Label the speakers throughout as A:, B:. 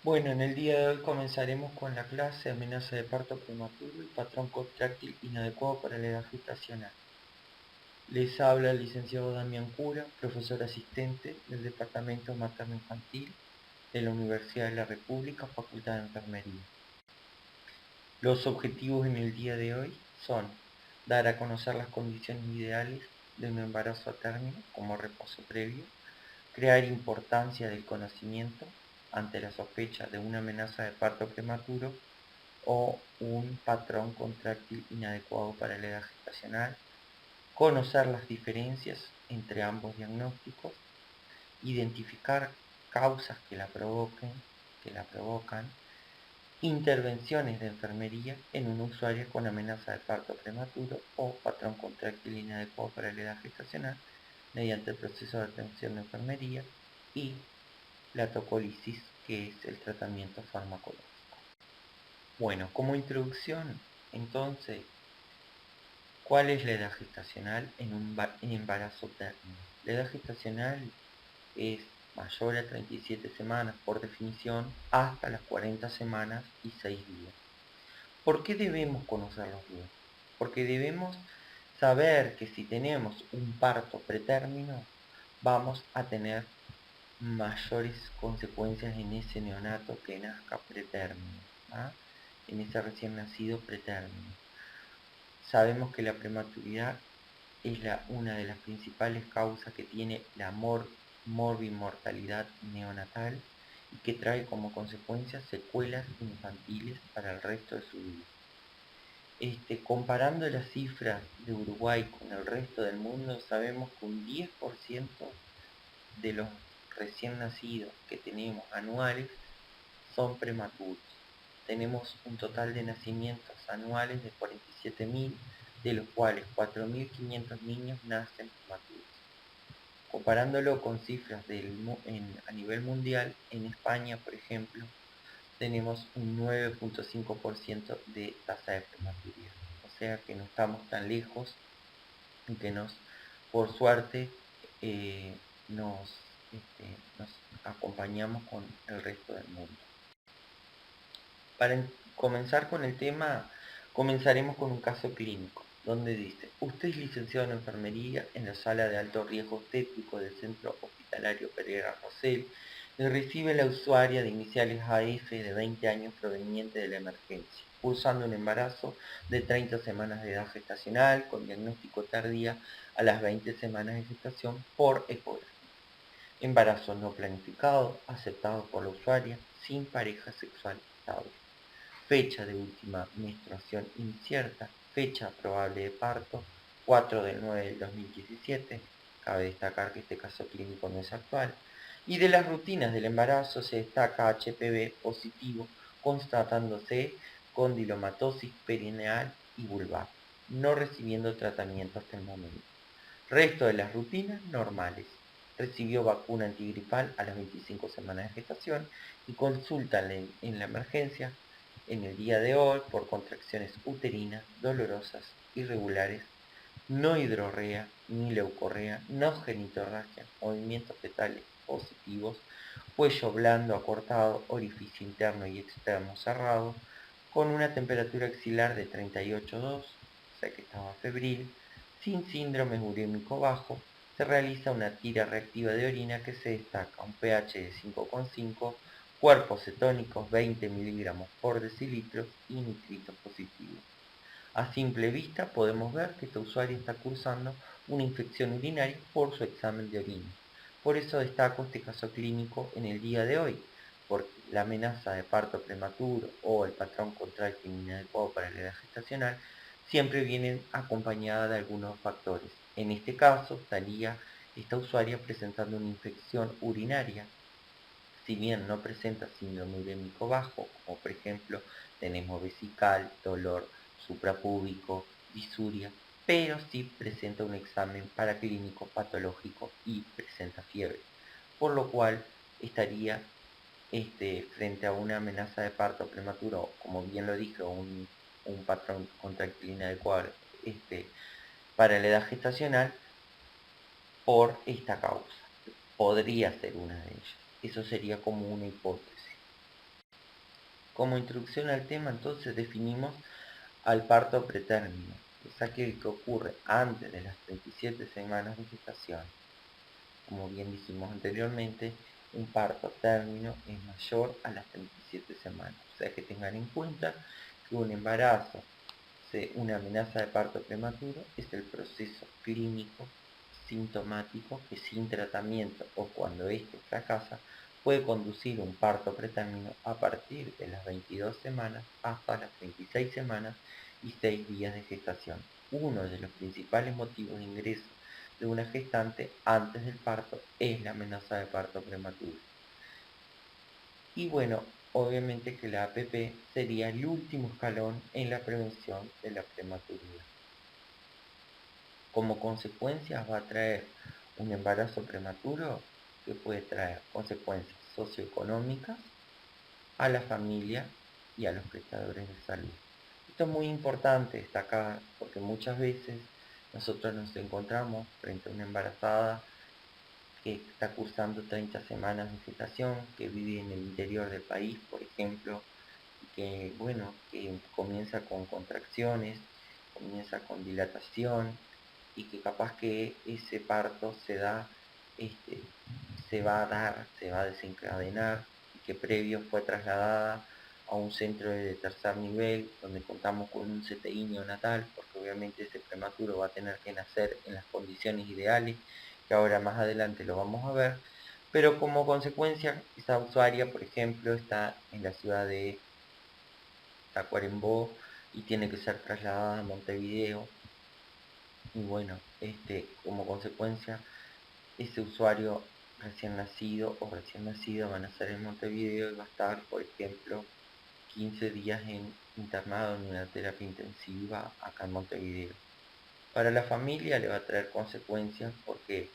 A: Bueno, en el día de hoy comenzaremos con la clase amenaza de parto prematuro y patrón contráctil inadecuado para la edad gestacional. Les habla el licenciado Damián Cura, profesor asistente del Departamento Materno Infantil de la Universidad de la República, Facultad de Enfermería. Los objetivos en el día de hoy son dar a conocer las condiciones ideales de un embarazo a término como reposo previo, crear importancia del conocimiento ante la sospecha de una amenaza de parto prematuro o un patrón contráctil inadecuado para la edad gestacional, conocer las diferencias entre ambos diagnósticos, identificar causas que la provocan, intervenciones de enfermería en un usuario con amenaza de parto prematuro o patrón contráctil inadecuado para la edad gestacional mediante el proceso de atención de enfermería y la tocolisis, que es el tratamiento farmacológico. Bueno, como introducción, entonces, ¿cuál es la edad gestacional en un embarazo término? La edad gestacional es mayor a 37 semanas por definición hasta las 40 semanas y 6 días. ¿Por qué debemos conocerlos bien? Porque debemos saber que si tenemos un parto pretérmino, vamos a tener mayores consecuencias en ese neonato que nazca pretérmino, ¿ah? En ese recién nacido pretérmino. Sabemos que la prematuridad es una de las principales causas que tiene la morbimortalidad neonatal y que trae como consecuencia secuelas infantiles para el resto de su vida. Comparando las cifras de Uruguay con el resto del mundo, sabemos que un 10% de los recién nacidos que tenemos anuales son prematuros. Tenemos un total de nacimientos anuales de 47.000, de los cuales 4.500 niños nacen prematuros. Comparándolo con cifras a nivel mundial, en España, por ejemplo, tenemos un 9.5% de tasa de prematuridad. O sea que no estamos tan lejos y que por suerte, eh, nos, nos acompañamos con el resto del mundo. Para comenzar con el tema, comenzaremos con un caso clínico, donde dice: usted es licenciado en enfermería en la sala de alto riesgo obstétrico del Centro Hospitalario Pereira Rosell y recibe la usuaria de iniciales AF de 20 años proveniente de la emergencia, cursando un embarazo de 30 semanas de edad gestacional con diagnóstico tardía a las 20 semanas de gestación por ecografía. Embarazo no planificado, aceptado por la usuaria, sin pareja sexual estable. Fecha de última menstruación incierta, fecha probable de parto 4/9/2017, cabe destacar que este caso clínico no es actual, y de las rutinas del embarazo se destaca HPV positivo, constatándose condilomatosis perineal y vulvar, no recibiendo tratamiento hasta el momento. Resto de las rutinas normales. Recibió vacuna antigripal a las 25 semanas de gestación y consulta en la emergencia en el día de hoy por contracciones uterinas dolorosas, irregulares, no hidrorrea ni leucorrea, no genitorragia, movimientos fetales positivos, cuello blando acortado, orificio interno y externo cerrado, con una temperatura axilar de 38,2, o sea que estaba febril, sin síndrome urémico bajo. Se realiza una tira reactiva de orina que se destaca un pH de 5,5, cuerpos cetónicos 20 miligramos por decilitro y nitritos positivos. A simple vista podemos ver que esta usuaria está cursando una infección urinaria por su examen de orina. Por eso destaco este caso clínico en el día de hoy, porque la amenaza de parto prematuro o el patrón contráctil inadecuado para la edad gestacional siempre vienen acompañada de algunos factores. En este caso estaría esta usuaria presentando una infección urinaria. Si bien no presenta síndrome urémico bajo, como por ejemplo tenemos vesical, dolor suprapúbico, disuria, pero sí presenta un examen paraclínico patológico y presenta fiebre, por lo cual estaría frente a una amenaza de parto prematuro, como bien lo dije, un patrón contractil inadecuado para la edad gestacional por esta causa. Podría ser una de ellas. Eso sería como una hipótesis. Como introducción al tema, entonces definimos al parto pretérmino, es aquel que ocurre antes de las 37 semanas de gestación. Como bien dijimos anteriormente, un parto término es mayor a las 37 semanas. O sea que tengan en cuenta que un embarazo, una amenaza de parto prematuro, es el proceso clínico sintomático que sin tratamiento o cuando éste fracasa puede conducir un parto pretérmino a partir de las 22 semanas hasta las 36 semanas y 6 días de gestación. Uno de los principales motivos de ingreso de una gestante antes del parto es la amenaza de parto prematuro. Y bueno, obviamente que la APP sería el último escalón en la prevención de la prematuridad. Como consecuencias va a traer un embarazo prematuro que puede traer consecuencias socioeconómicas a la familia y a los prestadores de salud. Esto es muy importante destacar porque muchas veces nosotros nos encontramos frente a una embarazada que está cursando 30 semanas de gestación, que vive en el interior del país, por ejemplo, y que, bueno, que comienza con contracciones, comienza con dilatación, y que capaz que ese parto este, se va a desencadenar, y que previo fue trasladada a un centro de tercer nivel, donde contamos con un CTI neonatal, porque obviamente ese prematuro va a tener que nacer en las condiciones ideales, que ahora más adelante lo vamos a ver, pero como consecuencia, esa usuaria, por ejemplo, está en la ciudad de Tacuarembó y tiene que ser trasladada a Montevideo, y bueno, como consecuencia, ese usuario recién nacido o recién nacida van a nacer en Montevideo y va a estar, por ejemplo, 15 días internado en una terapia intensiva acá en Montevideo. Para la familia le va a traer consecuencias porque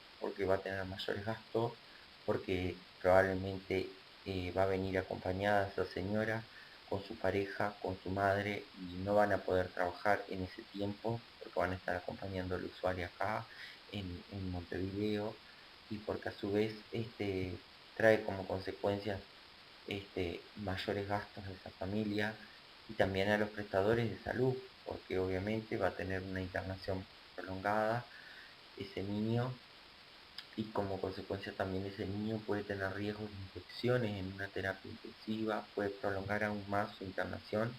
A: va a tener mayores gastos, porque probablemente va a venir acompañada esa señora con su pareja, con su madre, y no van a poder trabajar en ese tiempo porque van a estar acompañando al usuario acá en Montevideo, y porque a su vez trae como consecuencias mayores gastos de esa familia y también a los prestadores de salud, porque obviamente va a tener una internación prolongada ese niño, y como consecuencia también ese niño puede tener riesgos de infecciones en una terapia intensiva, puede prolongar aún más su internación,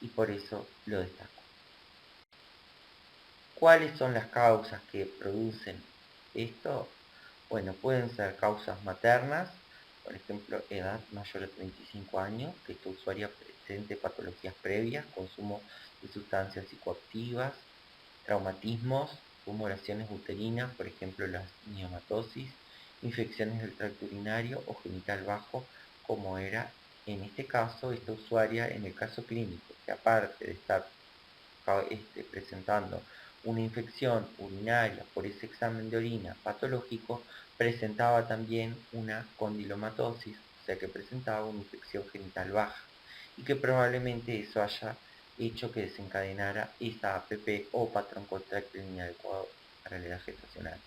A: y por eso lo destaco. ¿Cuáles son las causas que producen esto? Bueno, pueden ser causas maternas, por ejemplo, edad mayor a 35 años, que esta usuaria presente patologías previas, consumo de sustancias psicoactivas, traumatismos, tumoraciones uterinas, por ejemplo, las miomatosis, infecciones del tracto urinario o genital bajo, como era en este caso esta usuaria en el caso clínico, que aparte de estar presentando una infección urinaria por ese examen de orina patológico, presentaba también una condilomatosis, o sea que presentaba una infección genital baja, y que probablemente eso haya hecho que desencadenara esta APP o patrón contráctil inadecuado para la edad gestacional.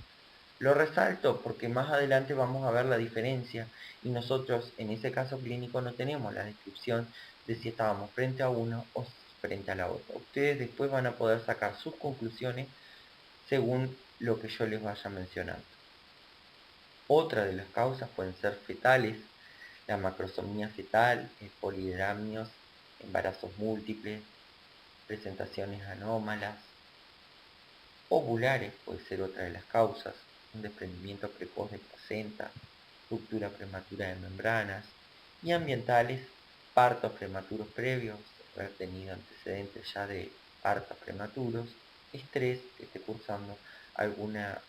A: Lo resalto porque más adelante vamos a ver la diferencia, y nosotros en ese caso clínico no tenemos la descripción de si estábamos frente a uno o frente a la otra. Ustedes después van a poder sacar sus conclusiones según lo que yo les vaya mencionando. Otra de las causas pueden ser fetales, la macrosomía fetal, polidramios, embarazos múltiples, presentaciones anómalas, ovulares puede ser otra de las causas, un desprendimiento precoz de placenta, ruptura prematura de membranas, y ambientales, partos prematuros previos, haber tenido antecedentes ya de partos prematuros, estrés que esté cursando alguna,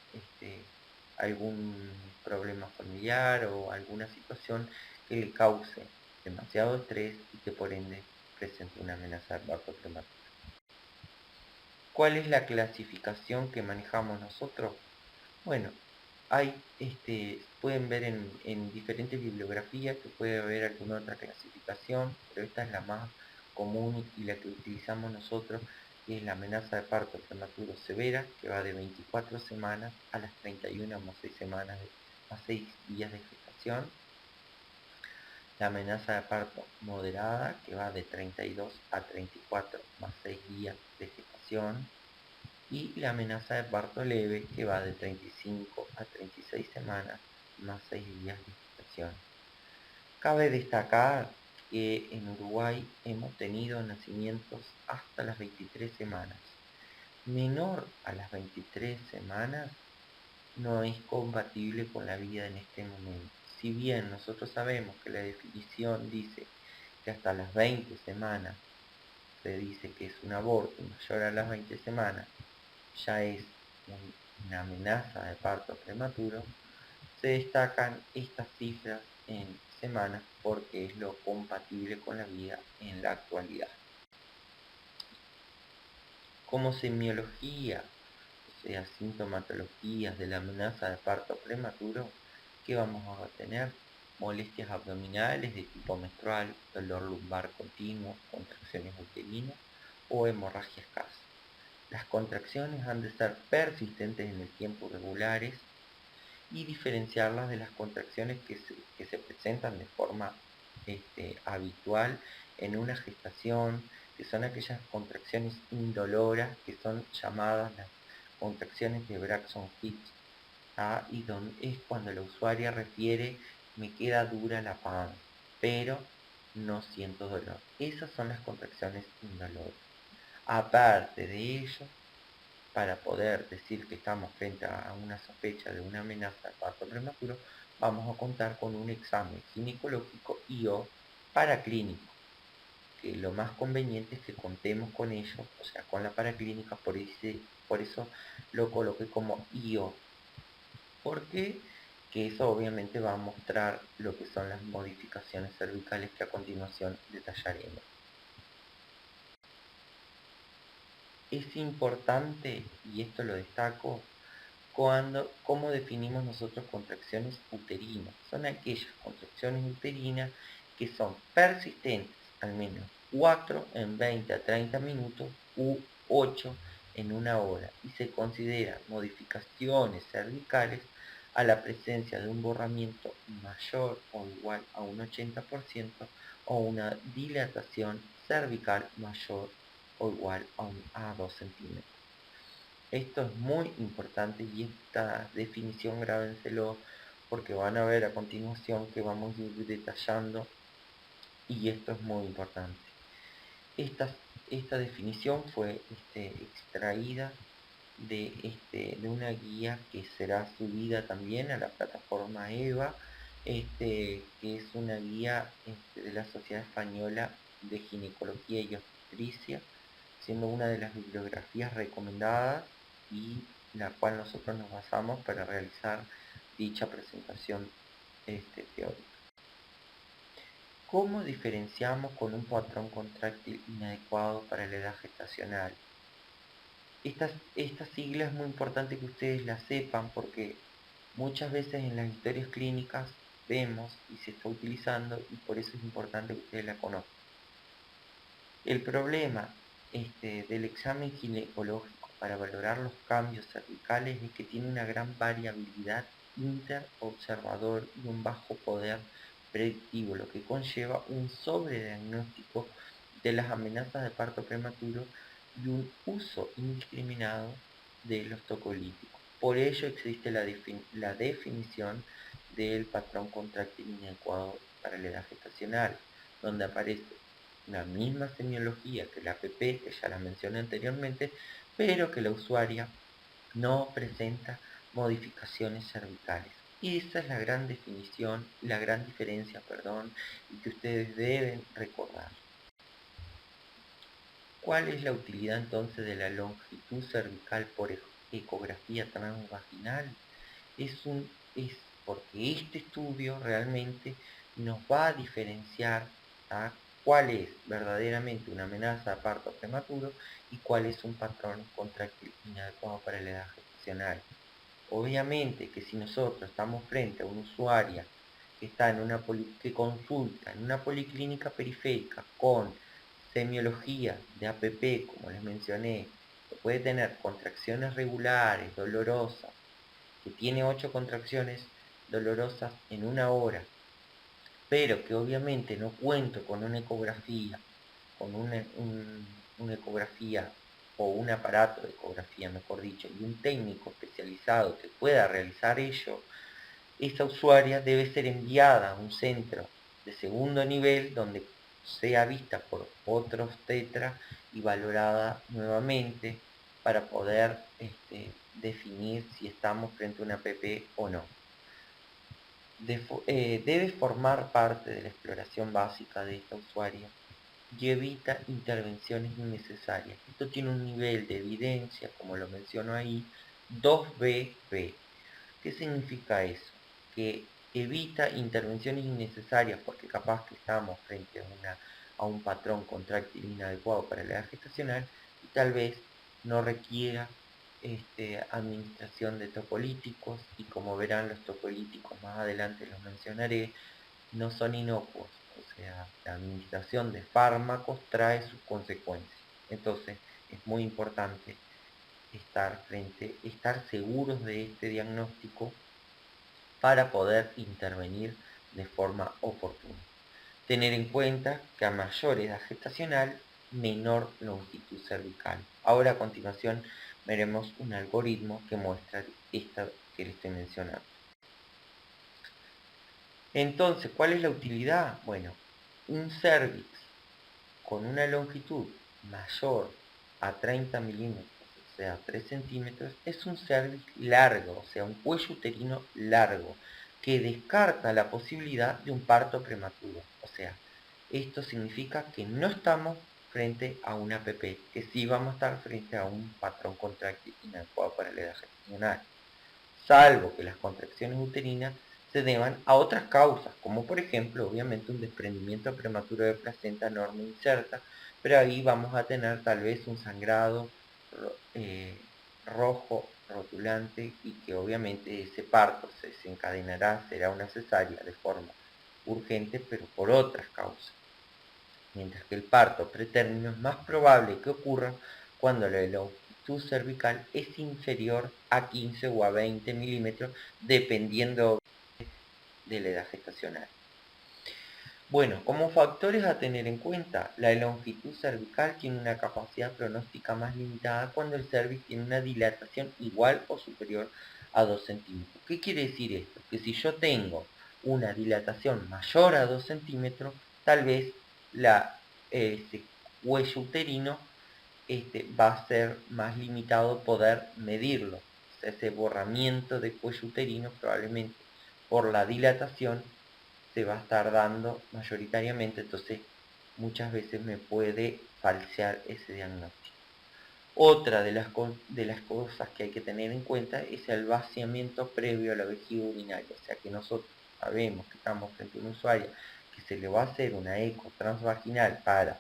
A: algún problema familiar o alguna situación que le cause demasiado estrés y que por ende presente una amenaza de parto prematuro. ¿Cuál es la clasificación que manejamos nosotros? Bueno, pueden ver en diferentes bibliografías que puede haber alguna otra clasificación, pero esta es la más común y la que utilizamos nosotros, que es la amenaza de parto prematuro severa, que va de 24 semanas a las 31 más 6 semanas, más 6 días de gestación. la amenaza de parto moderada, que va de 32 a 34 más 6 días de gestación, y la amenaza de parto leve, que va de 35 a 36 semanas más 6 días de gestación. Cabe destacar que en Uruguay hemos tenido nacimientos hasta las 23 semanas. Menor a las 23 semanas no es compatible con la vida en este momento. Si bien nosotros sabemos que la definición dice que hasta las 20 semanas se dice que es un aborto y mayor a las 20 semanas ya es una amenaza de parto prematuro, se destacan estas cifras en semanas porque es lo compatible con la vida en la actualidad. Como semiología, o sea, sintomatologías de la amenaza de parto prematuro, ¿qué vamos a tener? Molestias abdominales de tipo menstrual, dolor lumbar continuo, contracciones uterinas o hemorragia escasa. Las contracciones han de ser persistentes en el tiempo, regulares, y diferenciarlas de las contracciones que se presentan de forma habitual en una gestación, que son aquellas contracciones indoloras, que son llamadas las contracciones de Braxton-Hicks, y donde es cuando la usuaria refiere: me queda dura la panza, pero no siento dolor. Esas son las contracciones indoloras. Aparte de ello, para poder decir que estamos frente a una sospecha de una amenaza de parto prematuro, vamos a contar con un examen ginecológico y o paraclínico, que lo más conveniente es que contemos con ello, o sea, con la paraclínica, por eso lo coloqué como IO, porque que eso obviamente va a mostrar lo que son las modificaciones cervicales que a continuación detallaremos. Es importante, y esto lo destaco, cómo definimos nosotros contracciones uterinas. Son aquellas contracciones uterinas que son persistentes, al menos 4 en 20 a 30 minutos u 8 en una hora, y se consideran modificaciones cervicales a la presencia de un borramiento mayor o igual a un 80% o una dilatación cervical mayor o igual a 2 centímetros. Esto es muy importante y esta definición grábenselo, porque van a ver a continuación que vamos a ir detallando, y esto es muy importante. Esta definición fue extraída de una guía que será subida también a la plataforma EVA, que es una guía de la Sociedad Española de Ginecología y Obstetricia, siendo una de las bibliografías recomendadas y la cual nosotros nos basamos para realizar dicha presentación teórica. ¿Cómo diferenciamos con un patrón contráctil inadecuado para la edad gestacional? Estas siglas es muy importante que ustedes las sepan, porque muchas veces en las historias clínicas vemos y se está utilizando, y por eso es importante que ustedes la conozcan. El problema del examen ginecológico para valorar los cambios cervicales es que tiene una gran variabilidad interobservador y un bajo poder predictivo, lo que conlleva un sobrediagnóstico de las amenazas de parto prematuro y un uso indiscriminado de los tocolíticos. Por ello existe la definición del patrón contráctil inadecuado para la edad gestacional, donde aparece la misma semiología que la APP, que ya la mencioné anteriormente, pero que la usuaria no presenta modificaciones cervicales. Y esa es la gran definición, la gran diferencia, y que ustedes deben recordar. ¿Cuál es la utilidad entonces de la longitud cervical por ecografía transvaginal? Es porque este estudio realmente nos va a diferenciar cuál es verdaderamente una amenaza de parto prematuro y cuál es un patrón contráctil inadecuado para la edad gestacional. Obviamente que si nosotros estamos frente a una usuaria que está que consulta en una policlínica periférica con semiología de APP, como les mencioné, que puede tener contracciones regulares, dolorosas, que tiene 8 contracciones dolorosas en una hora, pero que obviamente no cuento con una ecografía, con una ecografía o un aparato de ecografía, mejor dicho, y un técnico especializado que pueda realizar ello, esa usuaria debe ser enviada a un centro de segundo nivel donde sea vista por otros tetras y valorada nuevamente para poder definir si estamos frente a una PP o no. Debe formar parte de la exploración básica de esta usuaria y evita intervenciones innecesarias. Esto tiene un nivel de evidencia, como lo menciono ahí, 2BB. ¿Qué significa eso? Que evita intervenciones innecesarias porque capaz que estamos frente a un patrón contráctil inadecuado para la edad gestacional y tal vez no requiera administración de topolíticos, y como verán los topolíticos más adelante los mencionaré, no son inocuos, o sea, la administración de fármacos trae sus consecuencias. Entonces es muy importante estar seguros de este diagnóstico para poder intervenir de forma oportuna. Tener en cuenta que a mayor edad gestacional, menor longitud cervical. Ahora a continuación veremos un algoritmo que muestra esta que les estoy mencionando. Entonces, ¿cuál es la utilidad? Bueno, un cervix con una longitud mayor a 30 milímetros, o sea, 3 centímetros, es un cervix largo, o sea, un cuello uterino largo, que descarta la posibilidad de un parto prematuro. O sea, esto significa que no estamos frente a una PP, que sí vamos a estar frente a un patrón contráctil inadecuado para la edad gestacional, salvo que las contracciones uterinas se deban a otras causas, como por ejemplo, obviamente, un desprendimiento prematuro de placenta normo inserta, pero ahí vamos a tener tal vez un sangrado rojo rotulante y que obviamente ese parto se desencadenará, será una cesárea de forma urgente, pero por otras causas. Mientras que el parto pretérmino es más probable que ocurra cuando la longitud cervical es inferior a 15 o a 20 milímetros, dependiendo de la edad gestacional. Bueno, como factores a tener en cuenta, la longitud cervical tiene una capacidad pronóstica más limitada cuando el cervix tiene una dilatación igual o superior a 2 centímetros. ¿Qué quiere decir esto? Que si yo tengo una dilatación mayor a 2 centímetros, tal vez ese cuello uterino va a ser más limitado poder medirlo. O sea, ese borramiento de cuello uterino probablemente por la dilatación se va a estar dando mayoritariamente, entonces muchas veces me puede falsear ese diagnóstico. Otra de las cosas que hay que tener en cuenta es el vaciamiento previo a la vejiga urinaria, o sea que nosotros sabemos que estamos frente a una usuaria que se le va a hacer una eco transvaginal para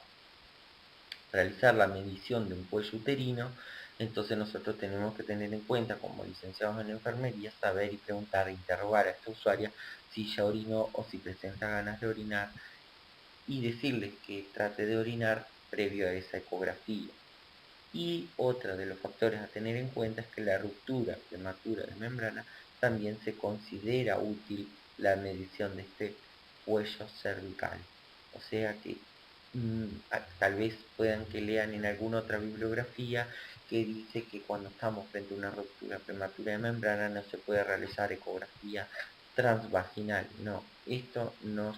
A: realizar la medición de un cuello uterino, entonces nosotros tenemos que tener en cuenta, como licenciados en enfermería, saber y preguntar e interrogar a esta usuaria si ya orinó o si presenta ganas de orinar, y decirles que trate de orinar previo a esa ecografía. Y otro de los factores a tener en cuenta es que la ruptura prematura de membrana también se considera útil la medición de este cuello cervical. O sea que tal vez puedan que lean en alguna otra bibliografía que dice que cuando estamos frente a una ruptura prematura de membrana no se puede realizar ecografía transvaginal. No, esto no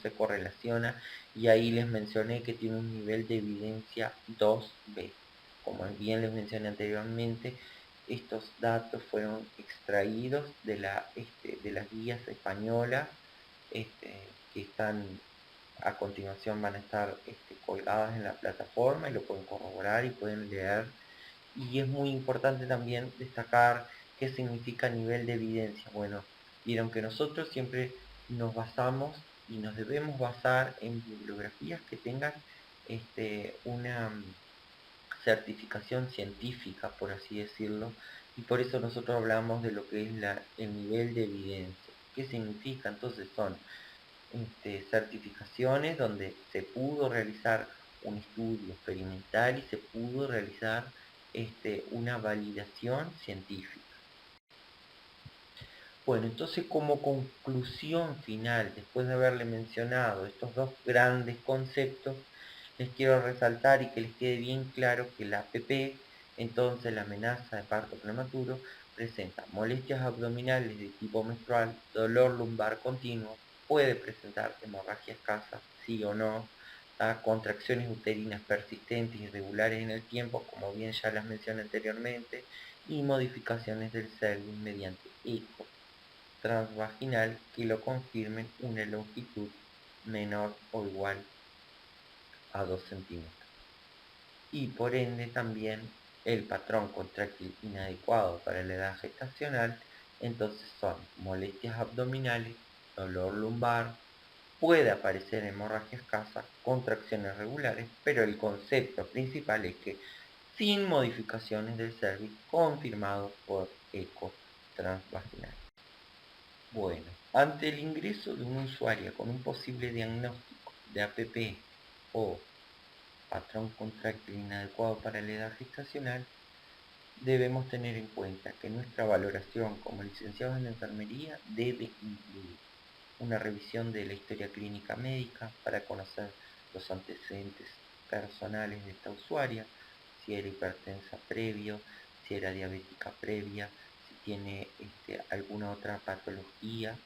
A: se correlaciona, y ahí les mencioné que tiene un nivel de evidencia 2B. Como bien les mencioné anteriormente, estos datos fueron extraídos de las guías españolas, que están a continuación, van a estar colgadas en la plataforma y lo pueden corroborar y pueden leer. Y es muy importante también destacar qué significa nivel de evidencia. Bueno, vieron que nosotros siempre nos basamos y nos debemos basar en bibliografías que tengan una certificación científica, por así decirlo, y por eso nosotros hablamos de lo que es el nivel de evidencia. ¿Qué significa? Entonces son certificaciones donde se pudo realizar un estudio experimental y se pudo realizar una validación científica. Bueno, entonces como conclusión final, después de haberle mencionado estos dos grandes conceptos, les quiero resaltar y que les quede bien claro que la APP, entonces la amenaza de parto prematuro, presenta molestias abdominales de tipo menstrual, dolor lumbar continuo, puede presentar hemorragia escasa, sí o no, contracciones uterinas persistentes y irregulares en el tiempo, como bien ya las mencioné anteriormente, y modificaciones del cervix mediante eco transvaginal que lo confirmen una longitud menor o igual a 2 centímetros. Y por ende también el patrón contráctil inadecuado para la edad gestacional, entonces son molestias abdominales, dolor lumbar, puede aparecer hemorragia escasa, contracciones regulares, pero el concepto principal es que sin modificaciones del cervix confirmados por eco transvaginal. Bueno, ante el ingreso de una usuaria con un posible diagnóstico de APP o patrón contráctil inadecuado para la edad gestacional, debemos tener en cuenta que nuestra valoración como licenciados en enfermería debe incluir una revisión de la historia clínica médica para conocer los antecedentes personales de esta usuaria, si era hipertensa previo, si era diabética previa, si tiene alguna otra patología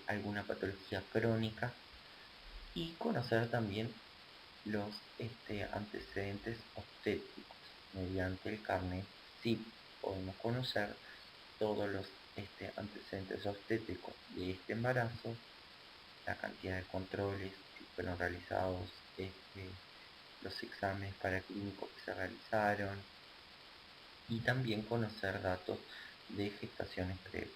A: alguna patología crónica y conocer también los antecedentes obstétricos. Mediante el carnet sí podemos conocer todos los antecedentes obstétricos de este embarazo, la cantidad de controles que fueron realizados, los exámenes paraclínicos que se realizaron y también conocer datos de gestaciones previas.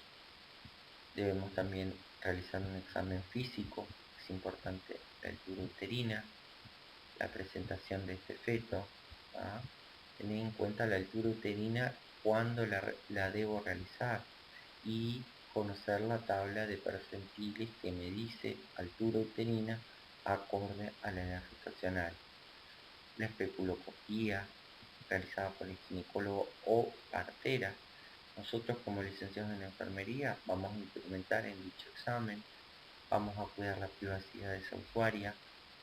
A: Debemos también realizar un examen físico, es importante la altura uterina, la presentación de este feto, ¿ah? Tener en cuenta la altura uterina cuando la debo realizar y conocer la tabla de percentiles que me dice altura uterina acorde a la edad gestacional. La especuloscopía realizada por el ginecólogo o partera. Nosotros como licenciados en enfermería vamos a implementar en dicho examen, vamos a cuidar la privacidad de esa usuaria,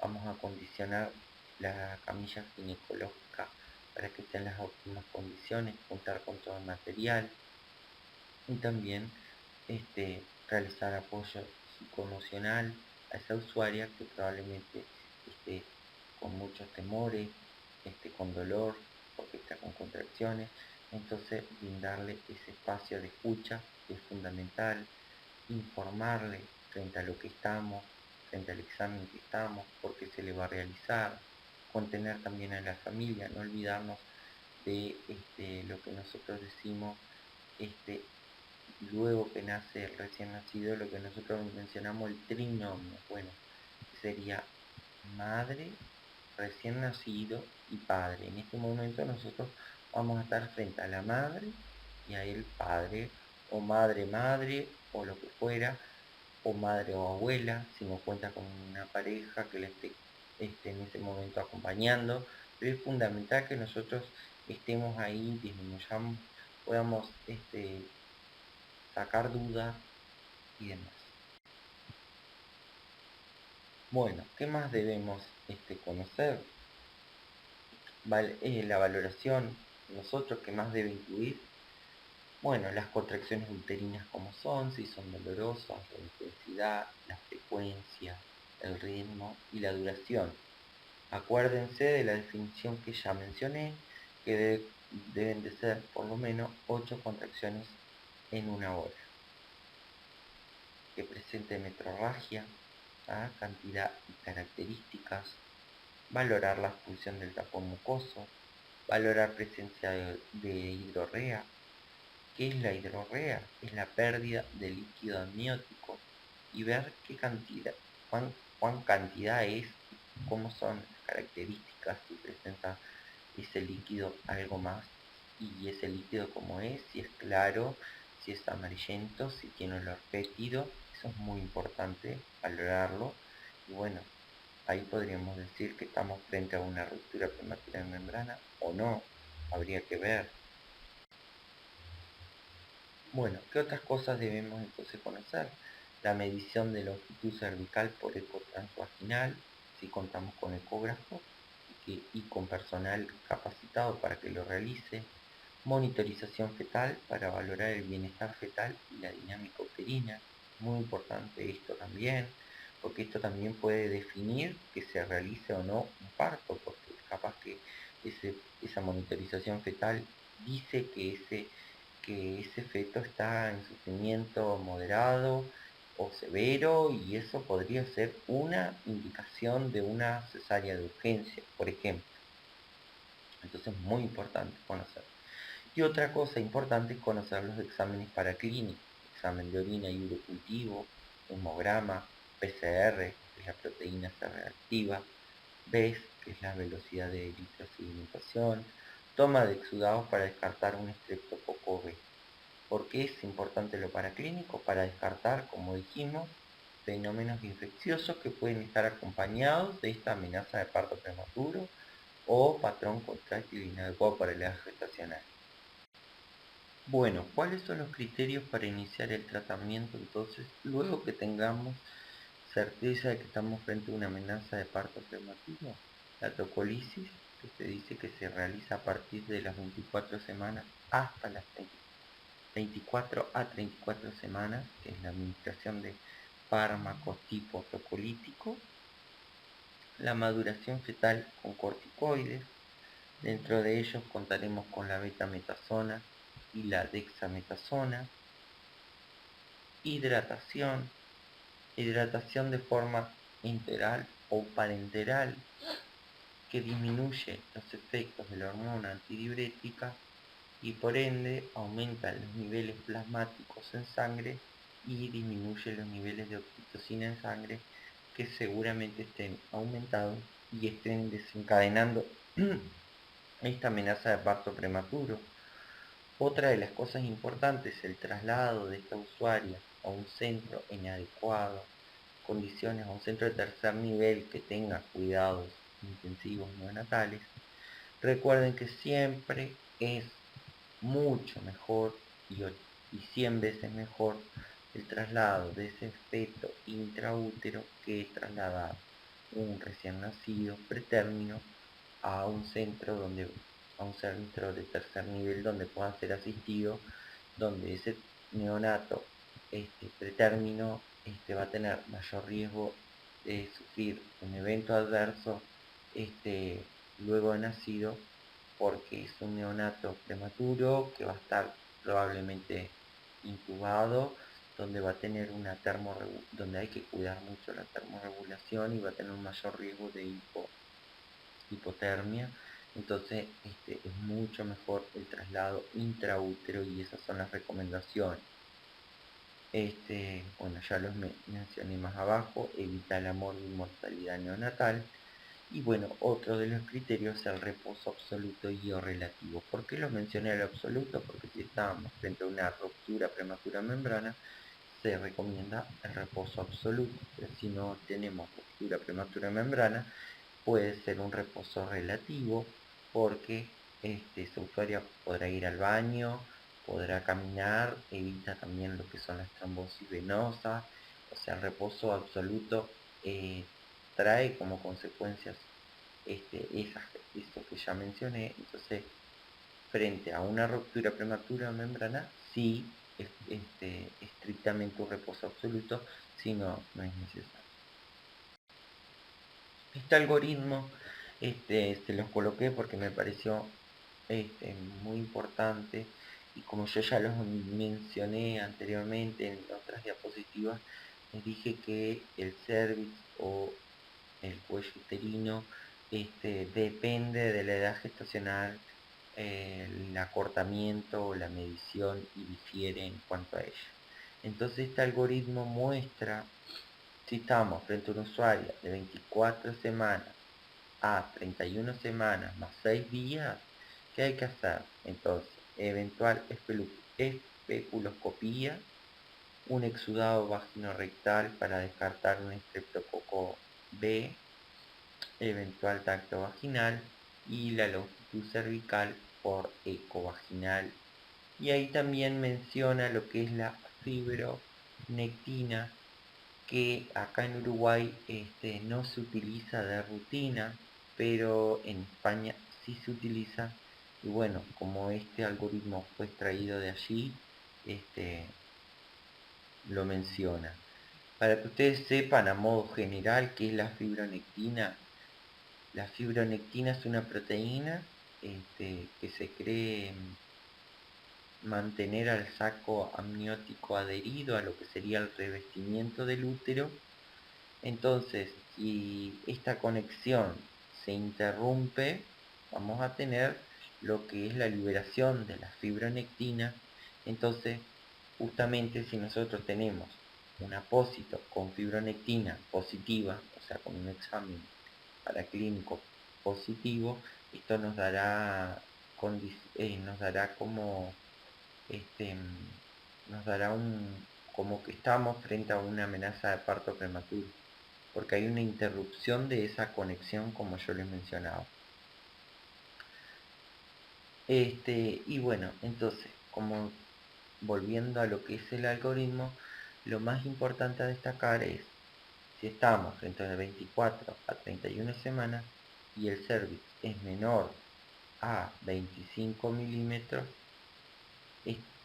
A: vamos a acondicionar la camilla ginecológica para que esté en las óptimas condiciones, contar con todo el material y también realizar apoyo psicoemocional a esa usuaria que probablemente esté con muchos temores, esté con dolor, porque está con contracciones. Entonces, brindarle ese espacio de escucha es fundamental, informarle frente a lo que estamos, frente al examen que estamos, por qué se le va a realizar, contener también a la familia, no olvidarnos de lo que nosotros decimos este, luego que nace el recién nacido, lo que nosotros mencionamos el trinomio, bueno, que sería madre, recién nacido y padre. En este momento nosotros vamos a estar frente a la madre y a el padre, o madre madre, o lo que fuera, o madre o abuela, si no cuenta con una pareja que le esté en ese momento acompañando, pero es fundamental que nosotros estemos ahí, disminuyamos, podamos sacar dudas y demás. Bueno, ¿qué más debemos conocer? La valoración, nosotros, ¿qué más debe incluir? Bueno, las contracciones uterinas como son, si son dolorosas, la intensidad, la frecuencia, el ritmo y la duración. Acuérdense de la definición que ya mencioné, que deben de ser por lo menos 8 contracciones en una hora. Que presente metrorragia, cantidad y características, valorar la expulsión del tapón mucoso, valorar presencia de hidrorrea. ¿Qué es la hidrorrea? Es la pérdida de líquido amniótico y ver qué cantidad, cuán cantidad es, cómo son las características, si presenta ese líquido algo más y ese líquido como es, si es claro, si es amarillento, si tiene olor fétido, eso es muy importante valorarlo y bueno, ahí podríamos decir que estamos frente a una ruptura prematura de membrana o no, habría que ver. Bueno, ¿qué otras cosas debemos entonces conocer? La medición de longitud cervical por eco transvaginal, si contamos con ecógrafo y con personal capacitado para que lo realice. Monitorización fetal para valorar el bienestar fetal y la dinámica uterina. Muy importante esto también, porque esto también puede definir que se realice o no un parto, porque capaz que esa monitorización fetal dice que ese feto está en sufrimiento moderado o severo, y eso podría ser una indicación de una cesárea de urgencia, por ejemplo. Entonces es muy importante conocer. Y otra cosa importante es conocer los exámenes paraclínicos: examen de orina y urocultivo, hemograma, PCR, que es la proteína C reactiva, BES, que es la velocidad de eritrosedimentación, toma de exudados para descartar un estreptococo B. ¿Por qué es importante lo paraclínico? Para descartar, como dijimos, fenómenos infecciosos que pueden estar acompañados de esta amenaza de parto prematuro o patrón contráctil inadecuado para la edad gestacional. Bueno, ¿cuáles son los criterios para iniciar el tratamiento entonces, luego que tengamos certeza de que estamos frente a una amenaza de parto prematuro? La tocolisis, que se dice que se realiza a partir de las 24 semanas hasta las 24 a 34 semanas, que es la administración de fármacos tipo tocolítico. La maduración fetal con corticoides. Dentro de ellos contaremos con la betametasona y la dexametasona. Hidratación, hidratación de forma enteral o parenteral, que disminuye los efectos de la hormona antidiurética y por ende aumenta los niveles plasmáticos en sangre y disminuye los niveles de oxitocina en sangre, que seguramente estén aumentados y estén desencadenando esta amenaza de parto prematuro. Otra de las cosas importantes es el traslado de esta usuaria a un centro en adecuadas condiciones, a un centro de tercer nivel que tenga cuidados intensivos neonatales. Recuerden que siempre es mucho mejor y 100 veces mejor el traslado de ese feto intraútero que trasladar un recién nacido pretérmino a un centro de tercer nivel donde pueda ser asistido, donde ese neonato pretérmino va a tener mayor riesgo de sufrir un evento adverso luego de nacido, porque es un neonato prematuro que va a estar probablemente intubado, donde va a tener donde hay que cuidar mucho la termorregulación y va a tener un mayor riesgo de hipotermia. Entonces es mucho mejor el traslado intraútero, y esas son las recomendaciones. Bueno, ya los mencioné más abajo: evita la mortalidad neonatal. Y bueno, otro de los criterios es el reposo absoluto y o relativo. ¿Por qué los mencioné al absoluto? Porque si estábamos frente a una ruptura prematura de membrana, se recomienda el reposo absoluto. Pero si no tenemos ruptura prematura de membrana, puede ser un reposo relativo, porque esa usuaria podrá ir al baño, podrá caminar, evita también lo que son las trombosis venosas. O sea, el reposo absoluto trae como consecuencias eso que ya mencioné. Entonces, frente a una ruptura prematura de membrana, sí, estrictamente un reposo absoluto, si no, no es necesario. Este algoritmo se los coloqué porque me pareció muy importante, y como yo ya los mencioné anteriormente en otras diapositivas, les dije que el cervix o el cuello uterino depende de la edad gestacional, el acortamiento o la medición, y difiere en cuanto a ello. Entonces este algoritmo muestra, si estamos frente a una usuaria de 24 semanas a 31 semanas más 6 días, ¿qué hay que hacer? Entonces, eventual especuloscopía, un exudado vagino-rectal para descartar un estreptococo B, eventual tacto vaginal, y la longitud cervical por eco vaginal Y ahí también menciona lo que es la fibronectina, que acá en Uruguay no se utiliza de rutina, pero en España sí se utiliza. Y bueno, como este algoritmo fue extraído de allí, este, lo menciona. Para que ustedes sepan a modo general qué es la fibronectina es una proteína que se cree mantener al saco amniótico adherido a lo que sería el revestimiento del útero. Entonces, si esta conexión se interrumpe, vamos a tener lo que es la liberación de la fibronectina. Entonces, justamente si nosotros tenemos un apósito con fibronectina positiva, o sea, con un examen paraclínico positivo, esto nos dará como este, nos dará como que estamos frente a una amenaza de parto prematuro, porque hay una interrupción de esa conexión como yo les mencionaba. Y bueno, entonces, como volviendo a lo que es el algoritmo, lo más importante a destacar es si estamos frente a 24 a 31 semanas y el cervix es menor a 25 milímetros,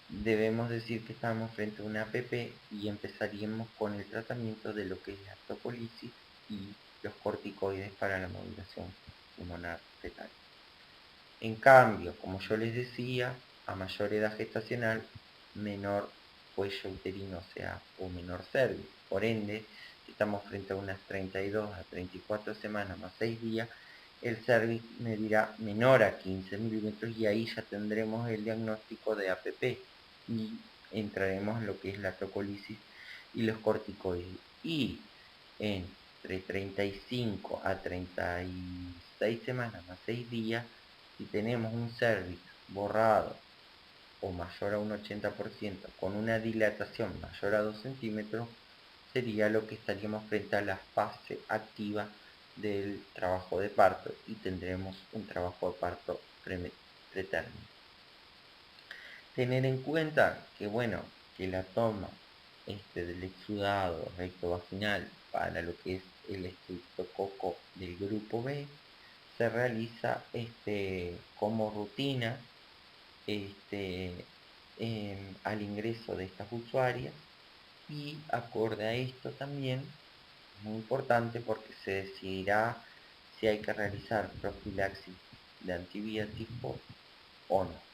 A: debemos decir que estamos frente a una APP y empezaríamos con el tratamiento de lo que es la tocolisis y los corticoides para la modulación pulmonar fetal. En cambio, como yo les decía, a mayor edad gestacional, menor cuello uterino, o sea, o menor cervix. Por ende, si estamos frente a unas 32 a 34 semanas más 6 días, el cervix medirá menor a 15 milímetros y ahí ya tendremos el diagnóstico de APP y entraremos en lo que es la tocolisis y los corticoides. Y entre 35 a 36 semanas más 6 días, si tenemos un cervix borrado o mayor a un 80% con una dilatación mayor a 2 centímetros, sería lo que estaríamos frente a la fase activa del trabajo de parto y tendremos un trabajo de parto pretérmino. Tener en cuenta que bueno, que la toma del exudado rectovaginal para lo que es el estreptococo del grupo B se realiza como rutina al ingreso de estas usuarias, y acorde a esto también es muy importante porque se decidirá si hay que realizar profilaxis de antibióticos o no.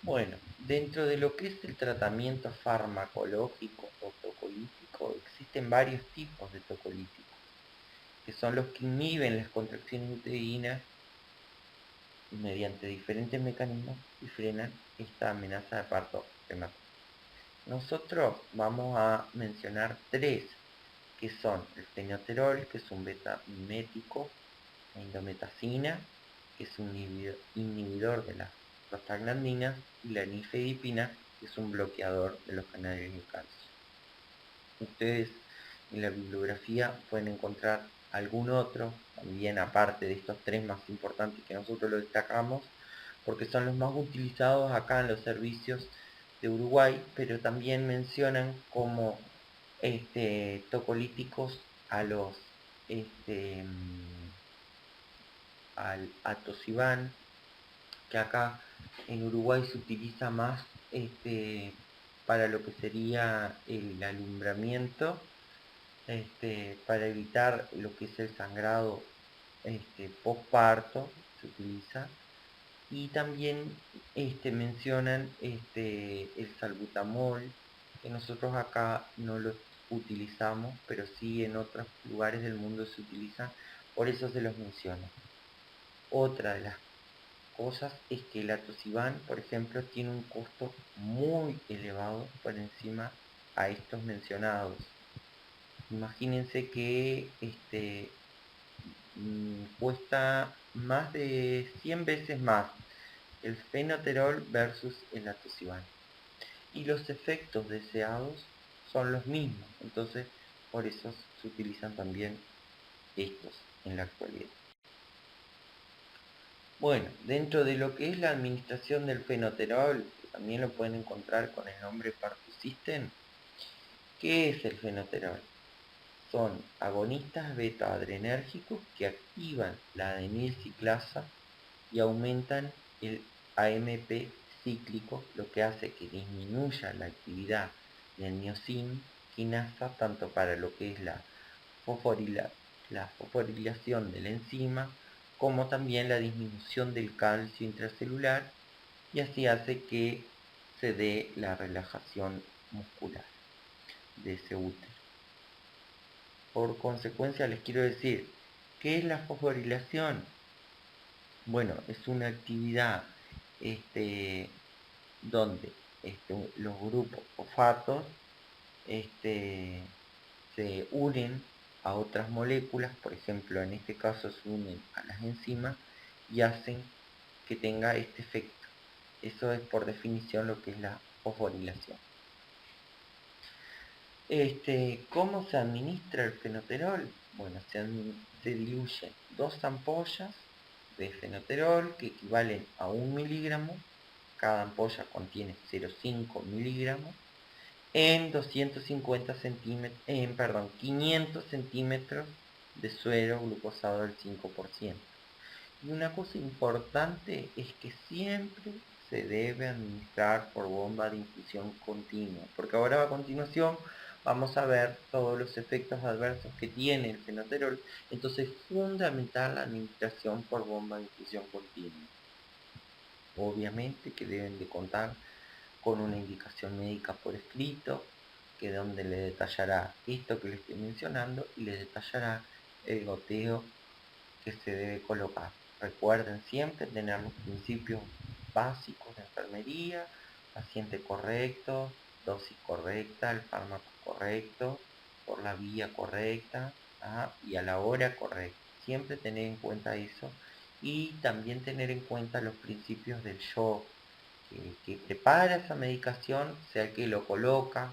A: Bueno, dentro de lo que es el tratamiento farmacológico o tocolítico, existen varios tipos de tocolíticos, que son los que inhiben las contracciones uterinas mediante diferentes mecanismos y frenan esta amenaza de parto prematuro. Nosotros vamos a mencionar tres, que son el fenoterol, que es un beta mimético, la indometacina, que es un inhibidor de las prostaglandinas, y la nifedipina, que es un bloqueador de los canales de calcio. Ustedes en la bibliografía pueden encontrar algún otro, también aparte de estos tres más importantes que nosotros lo destacamos, porque son los más utilizados acá en los servicios de Uruguay, pero también mencionan como tocolíticos a los al atosiban, que acá en Uruguay se utiliza más para lo que sería el alumbramiento, para evitar lo que es el sangrado postparto, se utiliza. Y también mencionan el salbutamol, que nosotros acá no lo utilizamos, pero sí en otros lugares del mundo se utiliza, por eso se los menciono. Otra de las cosas es que el atosiban, por ejemplo, tiene un costo muy elevado por encima a estos mencionados. Imagínense que cuesta más de 100 veces más el fenoterol versus el atosiban. Y los efectos deseados son los mismos. Entonces, por eso se utilizan también estos en la actualidad. Bueno, dentro de lo que es la administración del fenoterol, que también lo pueden encontrar con el nombre Partusisten, ¿qué es el fenoterol? Son agonistas beta-adrenérgicos que activan la adenilciclasa y aumentan el AMP cíclico, lo que hace que disminuya la actividad del miosin quinasa tanto para lo que es la fosforilación de la enzima como también la disminución del calcio intracelular, y así hace que se dé la relajación muscular de ese útero. Por consecuencia les quiero decir, ¿qué es la fosforilación? Bueno, es una actividad donde los grupos fosfatos se unen a otras moléculas, por ejemplo en este caso se unen a las enzimas y hacen que tenga este efecto. Eso es por definición lo que es la fosforilación. ¿Cómo se administra el fenoterol? Bueno, se diluyen 2 ampollas de fenoterol que equivalen a 1 miligramo. Cada ampolla contiene 0,5 miligramos en 500 centímetros de suero glucosado del 5%. Y una cosa importante es que siempre se debe administrar por bomba de infusión continua, porque ahora a continuación vamos a ver todos los efectos adversos que tiene el fenoterol. Entonces es fundamental la administración por bomba de infusión continua. Obviamente que deben de contar con una indicación médica por escrito, que donde le detallará esto que le estoy mencionando y le detallará el goteo que se debe colocar. Recuerden siempre tener los principios básicos de enfermería: paciente correcto, dosis correcta, el fármaco correcto, por la vía correcta, y a la hora correcta. Siempre tener en cuenta eso, y también tener en cuenta los principios del yo, que prepara esa medicación, sea el que lo coloca.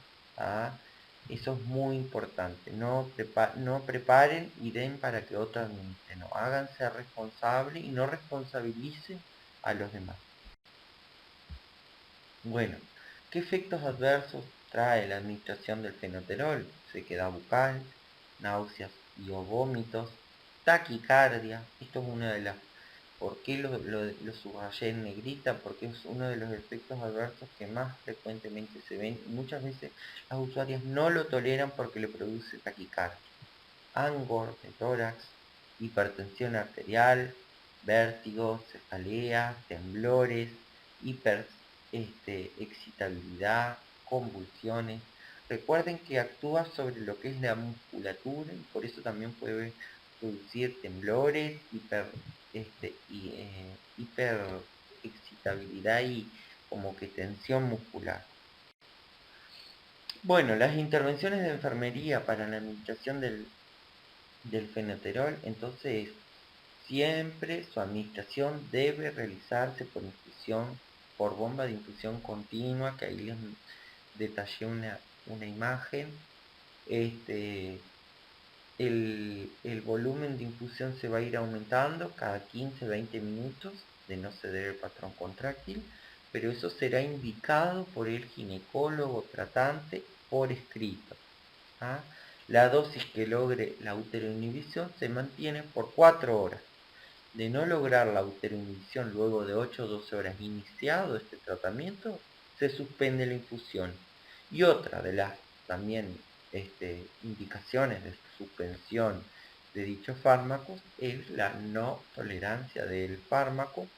A: Eso es muy importante. No preparen y den para que otros administren. No, háganse responsables y no responsabilicen a los demás. Bueno, ¿qué efectos adversos trae la administración del fenoterol? Sequedad bucal, náuseas y o vómitos, taquicardia. Esto es una de las... ¿Por qué lo subrayé en negrita? Porque es uno de los efectos adversos que más frecuentemente se ven y muchas veces las usuarias no lo toleran porque le produce taquicardia. Angor de tórax, hipertensión arterial, vértigo, cefalea, temblores, excitabilidad, convulsiones. Recuerden que actúa sobre lo que es la musculatura y por eso también puede producir temblores, hiperexcitabilidad y como que tensión muscular. Bueno, las intervenciones de enfermería para la administración del fenoterol, entonces siempre su administración debe realizarse por infusión, por bomba de infusión continua, que ahí les detallé una imagen. El volumen de infusión se va a ir aumentando cada 15-20 minutos de no ceder el patrón contráctil, pero eso será indicado por el ginecólogo tratante por escrito. La dosis que logre la uteroinhibición se mantiene por 4 horas. De no lograr la uteroinhibición luego de 8 o 12 horas iniciado este tratamiento, se suspende la infusión. Y otra de las también indicaciones de suspensión de dichos fármacos es la no tolerancia del fármaco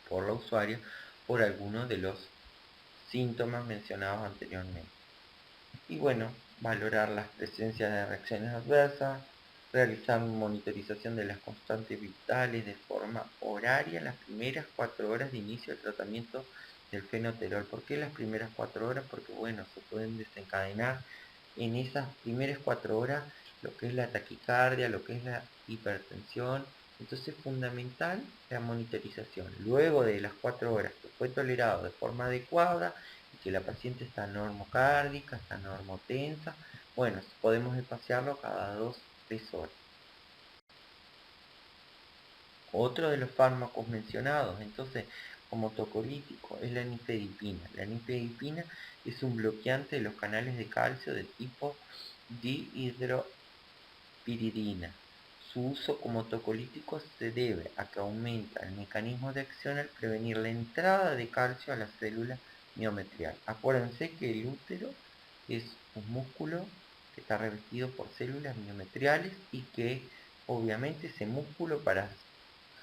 A: por la usuaria por alguno de los síntomas mencionados anteriormente. Y bueno, valorar las presencias de reacciones adversas, realizar monitorización de las constantes vitales de forma horaria en las primeras 4 horas de inicio del tratamiento del fenoterol. ¿Por qué las primeras 4 horas? Porque bueno, se pueden desencadenar en esas primeras 4 horas lo que es la taquicardia, lo que es la hipertensión. Entonces es fundamental la monitorización. Luego de las 4 horas que fue tolerado de forma adecuada y que la paciente está normocárdica, está normotensa, bueno, podemos espaciarlo cada 2-3 horas. Otro de los fármacos mencionados, entonces, como tocolítico, es la nifedipina. La nifedipina es un bloqueante de los canales de calcio de tipo dihidropiridina. Su uso como tocolítico se debe a que aumenta el mecanismo de acción al prevenir la entrada de calcio a la célula miometrial. Acuérdense que el útero es un músculo que está revestido por células miometriales y que obviamente ese músculo para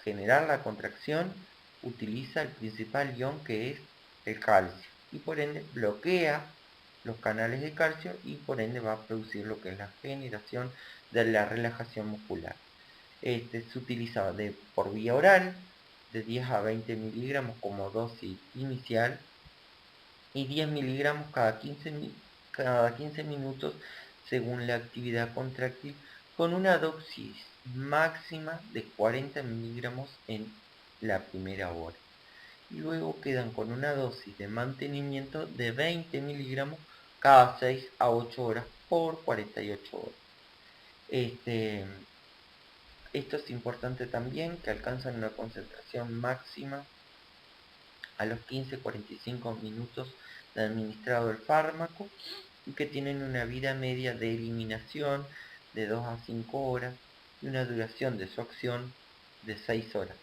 A: generar la contracción utiliza el principal ion que es el calcio y por ende bloquea los canales de calcio y por ende va a producir lo que es la generación de la relajación muscular. Se utiliza por vía oral de 10 a 20 miligramos como dosis inicial y 10 miligramos cada 15 minutos según la actividad contráctil con una dosis máxima de 40 miligramos en la primera hora. Y luego quedan con una dosis de mantenimiento de 20 miligramos cada 6 a 8 horas por 48 horas. Esto es importante también, que alcanzan una concentración máxima a los 15-45 minutos de administrado el fármaco y que tienen una vida media de eliminación de 2 a 5 horas y una duración de su acción de 6 horas.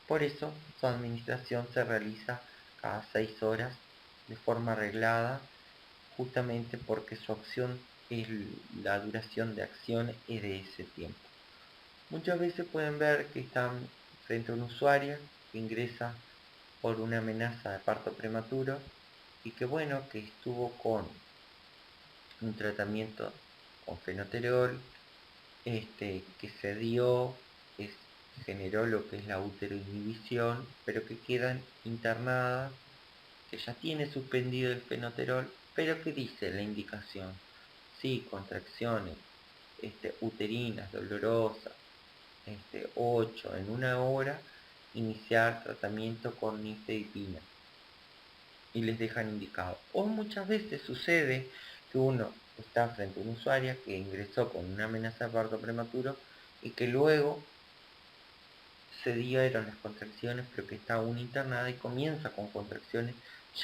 A: Por eso su administración se realiza cada 6 horas de forma reglada, justamente porque su acción es la duración de acción es de ese tiempo. Muchas veces pueden ver que están frente a un usuario que ingresa por una amenaza de parto prematuro y que bueno, que estuvo con un tratamiento con fenoterol, que se dio, que generó lo que es la uteroinhibición, pero que quedan internadas, que ya tiene suspendido el fenoterol, pero que dice la indicación, sí, contracciones uterinas, dolorosas, 8 en una hora, iniciar tratamiento con nifedipina y les dejan indicado. O muchas veces sucede que uno está frente a un usuario que ingresó con una amenaza de parto prematuro y que luego se dieron las contracciones pero que está aún internada y comienza con contracciones.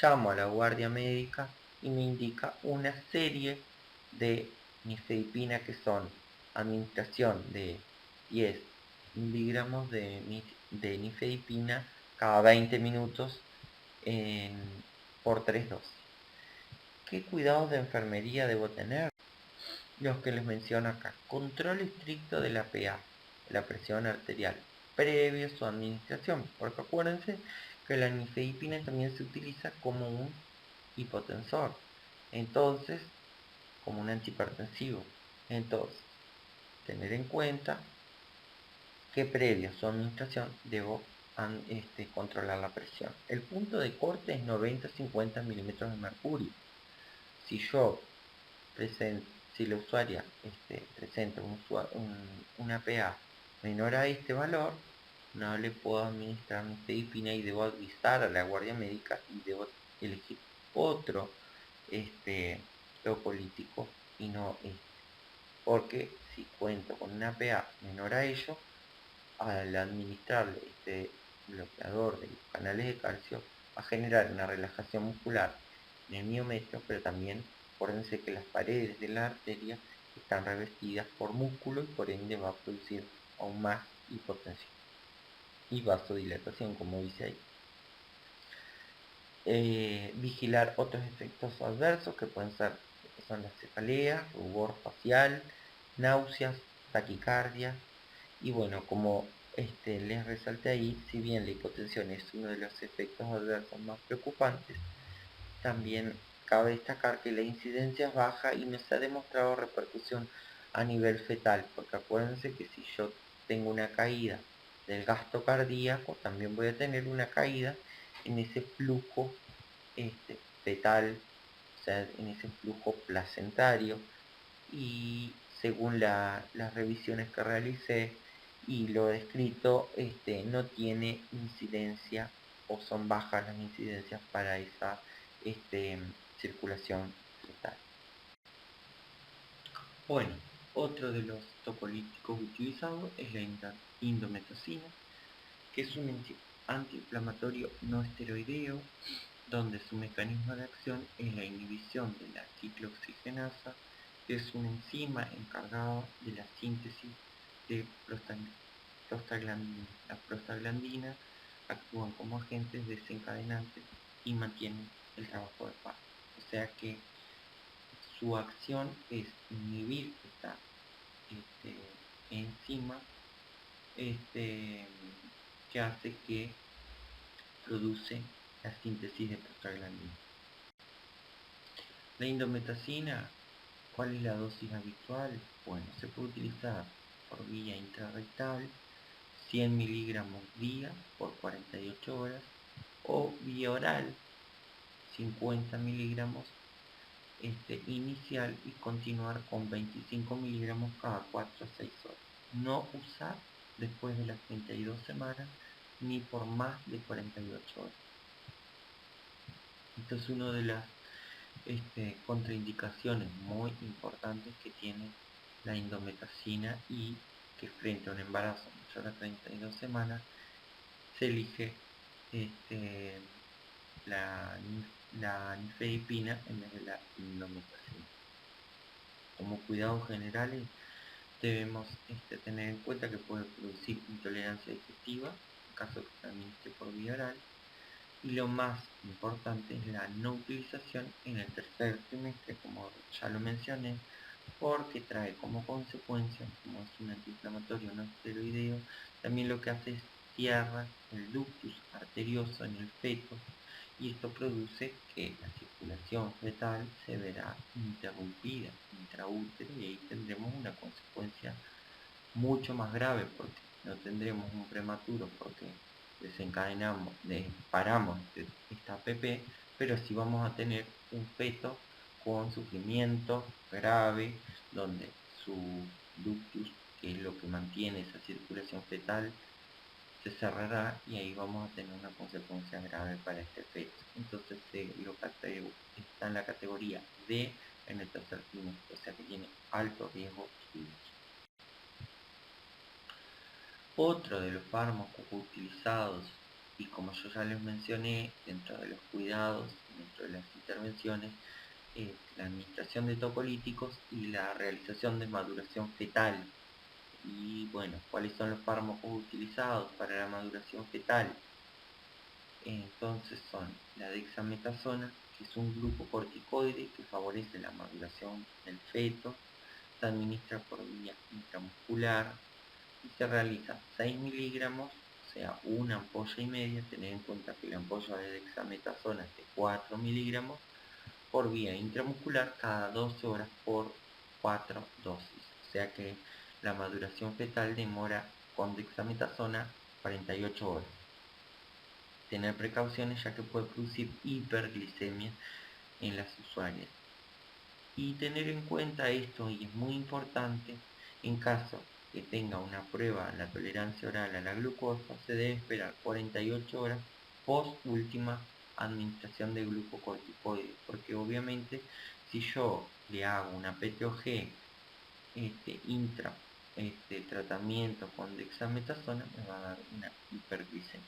A: Llamo a la guardia médica y me indica una serie de nifedipina que son administración de 10 miligramos de nifedipina cada 20 minutos por 3 dosis. ¿Qué cuidados de enfermería debo tener? Los que les menciono acá. Control estricto de la PA, la presión arterial, previo a su administración. Porque acuérdense que la nifedipina también se utiliza como un hipotensor. Entonces, como un antihipertensivo. Entonces, tener en cuenta que previo a su administración debo controlar la presión. El punto de corte es 90-50 milímetros de mercurio. Si yo si la usuaria presenta una PA menor a este valor, no le puedo administrar nifedipina y debo avisar a la guardia médica y debo elegir otro tocolítico y no este. Porque si cuento con una PA menor a ello, al administrarle este bloqueador de los canales de calcio, va a generar una relajación muscular en el miometrio, pero también acuérdense que las paredes de la arteria están revestidas por músculo y por ende va a producir aún más hipotensión y vasodilatación, como dice ahí. Vigilar otros efectos adversos que pueden ser son las cefaleas, rubor facial, náuseas, taquicardia y bueno, como les resalté ahí, si bien la hipotensión es uno de los efectos adversos más preocupantes, también cabe destacar que la incidencia es baja y no se ha demostrado repercusión a nivel fetal, porque acuérdense que si yo tengo una caída del gasto cardíaco, también voy a tener una caída en ese flujo fetal, o sea, en ese flujo placentario, y según las revisiones que realicé y lo descrito, no tiene incidencia o son bajas las incidencias para esa circulación fetal. Bueno, otro de los tocolíticos utilizados es la indometacina, que es un antiinflamatorio no esteroideo, donde su mecanismo de acción es la inhibición de la ciclooxigenasa, que es una enzima encargada de la síntesis de prostaglandina. Las prostaglandinas actúan como agentes desencadenantes y mantienen el trabajo del parto. O sea que su acción es inhibir esta enzima que hace que produce la síntesis de prostaglandina. La indometacina, ¿cuál es la dosis habitual? Bueno, se puede utilizar por vía intrarrectal, 100 miligramos día por 48 horas, o vía oral, 50 miligramos inicial, y continuar con 25 miligramos cada 4 a 6 horas. No usar después de las 32 semanas ni por más de 48 horas. Esto es una de las contraindicaciones muy importantes que tiene la indometacina, y que frente a un embarazo mayor a 32 semanas se elige la nifedipina en vez de la indometacina. Como cuidados generales debemos tener en cuenta que puede producir intolerancia digestiva en caso de que se administre por vía oral, y lo más importante es la no utilización en el tercer trimestre, como ya lo mencioné, porque trae como consecuencia, como es un antiinflamatorio no esteroideo, también lo que hace es cierra el ductus arterioso en el feto, y esto produce que la circulación fetal se verá interrumpida intraútero, y ahí tendremos una consecuencia mucho más grave, porque no tendremos un prematuro porque paramos esta APP, pero sí vamos a tener un feto con sufrimiento grave, donde su ductus, que es lo que mantiene esa circulación fetal, se cerrará, y ahí vamos a tener una consecuencia grave para este feto. Entonces está en la categoría D en el tercer trimestre, o sea que tiene alto riesgo de vida. Otro de los fármacos utilizados, y como yo ya les mencioné, dentro de los cuidados, dentro de las intervenciones, es la administración de tocolíticos y la realización de maduración fetal. Y bueno, ¿cuáles son los fármacos utilizados para la maduración fetal? Entonces son la dexametasona, que es un glucocorticoide que favorece la maduración del feto, se administra por vía intramuscular y se realiza 6 miligramos, o sea, una ampolla y media. Tener en cuenta que la ampolla de dexametasona es de 4 miligramos por vía intramuscular cada 12 horas por 4 dosis. O sea que la maduración fetal demora con dexametasona 48 horas. Tener precauciones, ya que puede producir hiperglicemia en las usuarias. Y tener en cuenta esto, y es muy importante, en caso que tenga una prueba la tolerancia oral a la glucosa, se debe esperar 48 horas post última administración de glucocorticoides, porque obviamente si yo le hago una PTOG intra tratamiento con dexametasona, me va a dar una hiperglicemia.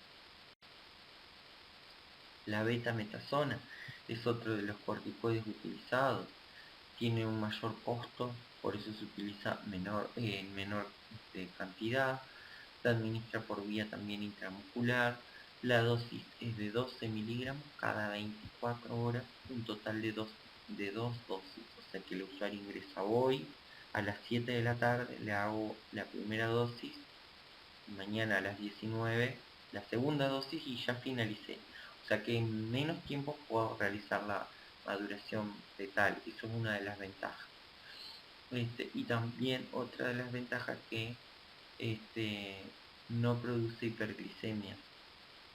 A: La betametasona es otro de los corticoides utilizados. Tiene un mayor costo, por eso se utiliza en menor cantidad. Se administra por vía también intramuscular. La dosis es de 12 miligramos cada 24 horas, un total de dos dosis. O sea que el usuario ingresa hoy a las 7 de la tarde, le hago la primera dosis, mañana a las 19 la segunda dosis, y ya finalicé. O sea que en menos tiempo puedo realizar la maduración fetal. Eso es una de las ventajas. Y también otra de las ventajas que no produce hiperglicemia,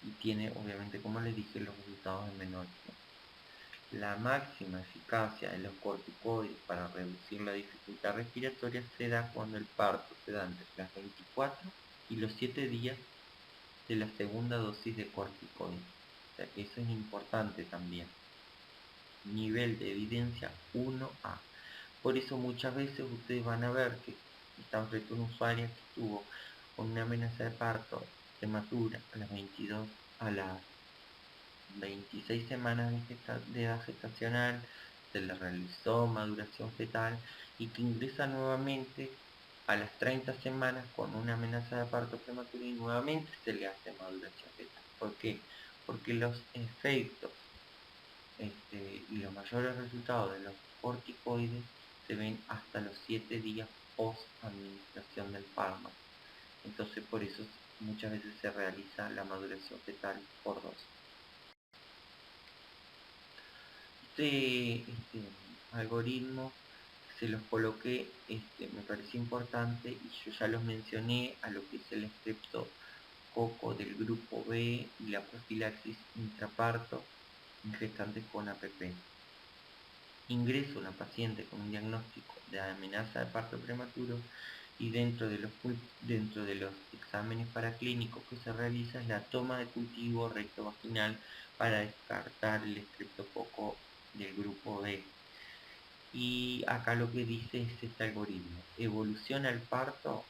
A: y tiene, obviamente, como les dije, los resultados en menor tiempo. La máxima eficacia de los corticoides para reducir la dificultad respiratoria se da cuando el parto se da entre las 24 y los 7 días de la segunda dosis de corticoides. O sea que eso es importante también. Nivel de evidencia 1A. Por eso muchas veces ustedes van a ver que están frente a una usuaria que estuvo con una amenaza de parto prematura a las 26 semanas de edad gestacional, se le realizó maduración fetal y que ingresa nuevamente a las 30 semanas con una amenaza de parto prematuro y nuevamente se le hace maduración fetal. ¿Por qué? Porque los efectos y los mayores resultados de los corticoides se ven hasta los 7 días post administración del fármaco. Entonces por eso muchas veces se realiza la maduración fetal por dosis. Este algoritmo se los coloqué, me parece importante y yo ya los mencioné a lo que es el estreptococo del grupo B y la profilaxis intraparto en gestantes con APP. Ingreso a una paciente con un diagnóstico de amenaza de parto prematuro y dentro de los exámenes paraclínicos que se realiza es la toma de cultivo rectovaginal para descartar el estreptococo del grupo B. Y acá lo que dice es este algoritmo: ¿evoluciona el parto?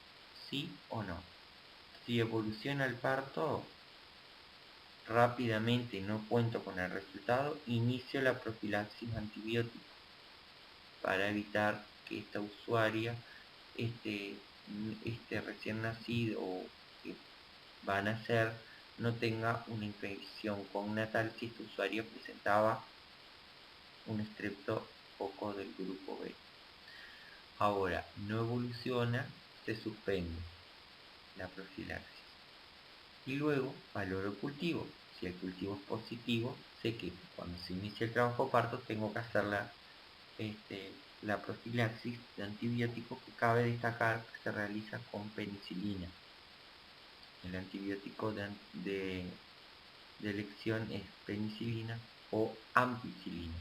A: ¿Sí o no? Si evoluciona el parto, rápidamente no cuento con el resultado, inicio la profilaxis antibiótica para evitar que esta usuaria, este recién nacido o que va a nacer, no tenga una infección congnatal si esta usuaria presentaba un estreptococo del grupo B. Ahora, no evoluciona, se suspende la profilaxis. Y luego valoro el cultivo. Si el cultivo es positivo, sé que cuando se inicia el trabajo parto tengo que hacer la profilaxis de antibióticos, que cabe destacar que se realiza con penicilina. El antibiótico de elección es penicilina o ampicilina.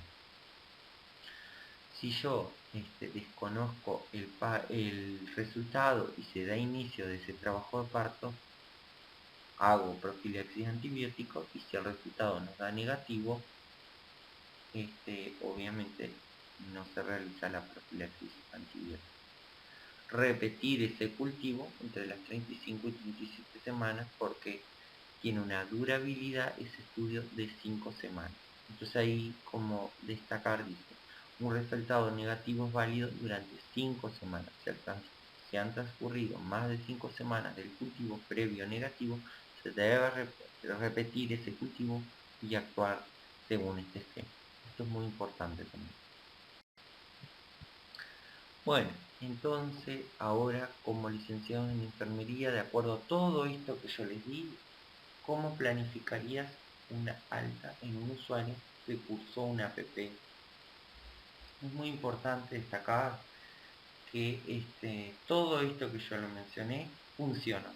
A: Si yo desconozco el resultado y se da inicio de ese trabajo de parto, hago profilaxis antibiótico y si el resultado nos da negativo, obviamente no se realiza la profilaxis antibiótica. Repetir ese cultivo entre las 35 y 37 semanas porque tiene una durabilidad ese estudio de 5 semanas. Entonces ahí, como destacar, dice: un resultado negativo es válido durante 5 semanas. Si han transcurrido más de 5 semanas del cultivo previo negativo, se debe repetir ese cultivo y actuar según este esquema. Esto es muy importante también. Bueno, entonces ahora, como licenciado en enfermería, de acuerdo a todo esto que yo les di, ¿cómo planificarías una alta en un usuario que cursó una APP? Es muy importante destacar que todo esto que yo lo mencioné funcionó.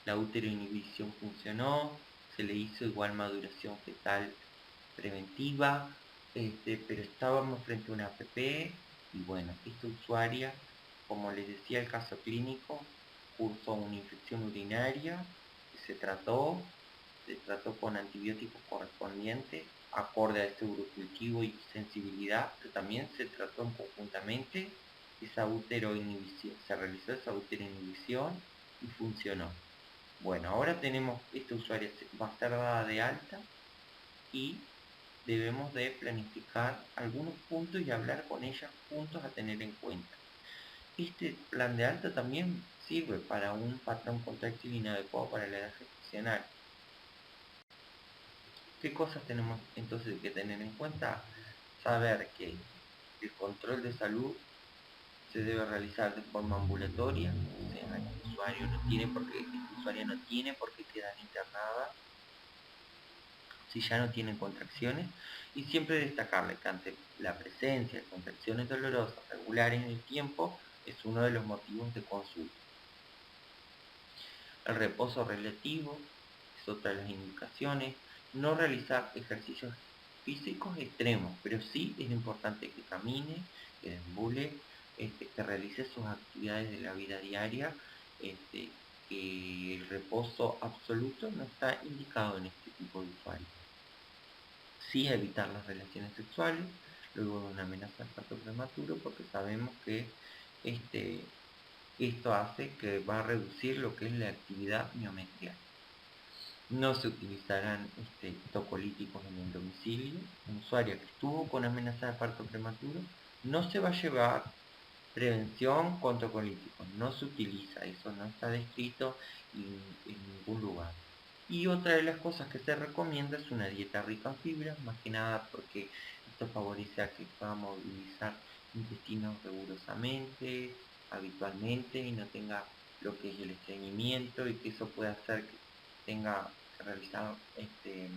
A: La uteroinhibición funcionó, se le hizo igual maduración fetal preventiva, pero estábamos frente a una APP y bueno, esta usuaria, como les decía, el caso clínico, cursó una infección urinaria que se trató con antibióticos correspondientes, acorde a este urocultivo y sensibilidad, pero también se trató conjuntamente esa uteroinhibición, se realizó esa uteroinhibición y funcionó. Bueno, ahora tenemos, esta usuaria va a ser dada de alta y debemos de planificar algunos puntos y hablar con ella puntos a tener en cuenta. Este plan de alta también sirve para un patrón contráctil inadecuado para la edad gestacional. ¿Qué cosas tenemos entonces que tener en cuenta? Saber que el control de salud se debe realizar de forma ambulatoria, o sea, el usuario no tiene por qué, esta usuaria no tiene por qué quedar internada si ya no tienen contracciones, y siempre destacarle que ante la presencia de contracciones dolorosas regulares en el tiempo es uno de los motivos de consulta. El reposo relativo es otra de las indicaciones. No realizar ejercicios físicos extremos, pero sí es importante que camine, que deambule, que realice sus actividades de la vida diaria, que el reposo absoluto no está indicado en este tipo de usuarios. Sí, evitar las relaciones sexuales luego de una amenaza de parto prematuro, porque sabemos que esto hace que va a reducir lo que es la actividad miometrial. No se utilizarán tocolíticos en el domicilio. Un usuario que estuvo con amenaza de parto prematuro no se va a llevar prevención con tocolíticos. No se utiliza, eso no está descrito en ningún lugar. Y otra de las cosas que se recomienda es una dieta rica en fibras, más que nada porque esto favorece a que pueda movilizar intestinos rigurosamente, habitualmente, y no tenga lo que es el estreñimiento, y que eso pueda hacer que tenga que realizar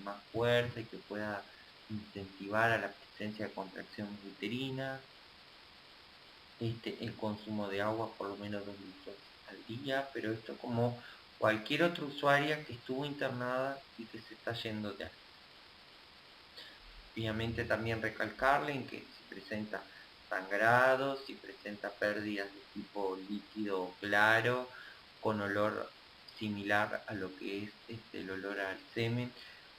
A: más fuerza y que pueda incentivar a la presencia de contracciones uterinas. El consumo de agua por lo menos 2 litros al día, pero esto como cualquier otra usuaria que estuvo internada y que se está yendo de alta. Obviamente también recalcarle en que si presenta sangrado, si presenta pérdidas de tipo líquido claro, con olor similar a lo que es el olor al semen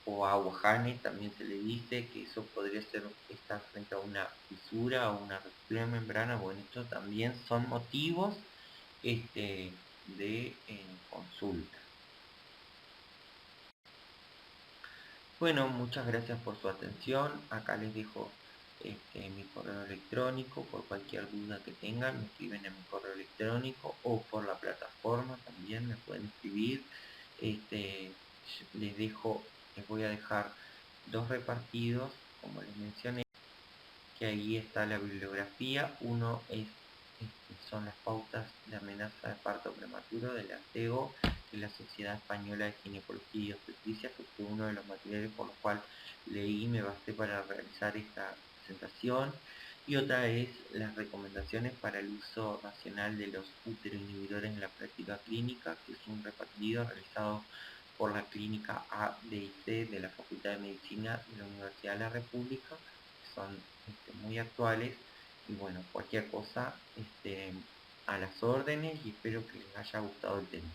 A: o a aguajane, también se le dice que eso podría estar frente a una fisura o una ruptura de membrana. Bueno, esto también son motivos de consulta. Bueno, muchas gracias por su atención. Acá les dejo mi correo electrónico. Por cualquier duda que tengan, me escriben en mi correo electrónico o por la plataforma también me pueden escribir. Les voy a dejar dos repartidos, como les mencioné, que ahí está la bibliografía. Uno son las pautas de amenaza de parto prematuro de la SEGO, de la Sociedad Española de Ginecología y Obstetricia, que fue uno de los materiales por los cuales leí y me basé para realizar esta presentación. Y otra es las recomendaciones para el uso racional de los uteroinhibidores en la práctica clínica, que es un repartido realizado por la clínica A, D y C de la Facultad de Medicina de la Universidad de la República, que son muy actuales. Y bueno, cualquier cosa a las órdenes, y espero que les haya gustado el tema.